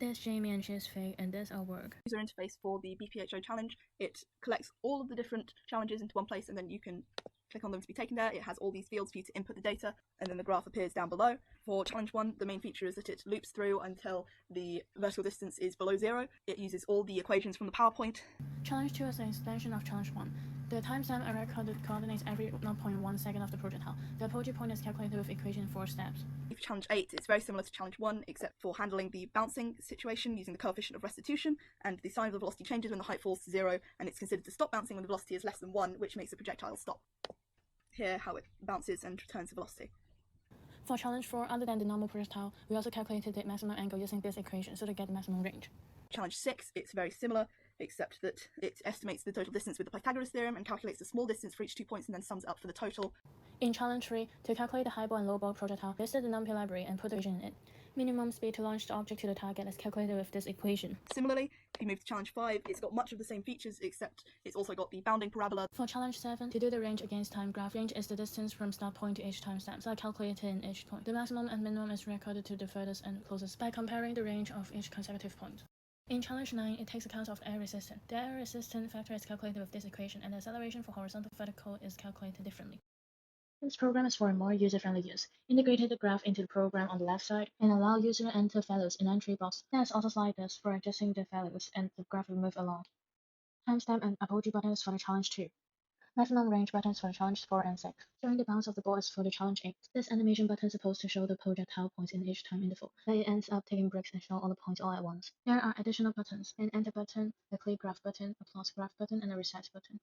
There's Jamie and she's fake, and that's our work. User interface for the BPhO challenge. It collects all of the different challenges into one place, and then you can click on them to be taken there. It has all these fields for you to input the data, and then the graph appears down below. For challenge 1, the main feature is that it loops through until the vertical distance is below 0. It uses all the equations from the PowerPoint. Challenge 2 is an extension of challenge 1. The timestamp are recorded coordinates every 0.1 second of the projectile. The apogee point is calculated with equation 4 steps. For challenge 8, it's very similar to challenge 1, except for handling the bouncing situation using the coefficient of restitution, and the sign of the velocity changes when the height falls to 0, and it's considered to stop bouncing when the velocity is less than 1, which makes the projectile stop. Here, how it bounces and returns the velocity. For challenge 4, other than the normal projectile, we also calculated the maximum angle using this equation, so to get the maximum range. Challenge 6, it's very similar, except that it estimates the total distance with the Pythagoras theorem and calculates the small distance for each 2 points and then sums it up for the total. In challenge 3, to calculate the high ball and low ball projectile, visit the NumPy library and put the equation in it. Minimum speed to launch the object to the target is calculated with this equation. Similarly, if you move to challenge 5, it's got much of the same features, except it's also got the bounding parabola. For challenge 7, to do the range against time graph, range is the distance from start point to each timestamp, so I calculated in each point. The maximum and minimum is recorded to the furthest and closest by comparing the range of each consecutive point. In challenge 9, it takes account of the air resistance. The air resistance factor is calculated with this equation, and the acceleration for horizontal vertical is calculated differently. This program is for a more user-friendly use. Integrated the graph into the program on the left side and allow user to enter values in entry box. There's also sliders for adjusting the values and the graph will move along. Timestamp and apogee buttons for the challenge 2. Maximum range buttons for the challenge 4 and 6. Showing the bounce of the ball is for the challenge 8. This animation button is supposed to show the projectile points in each time interval, but it ends up taking breaks and show all the points all at once. There are additional buttons: an enter button, a clear graph button, a plot graph button, and a reset button.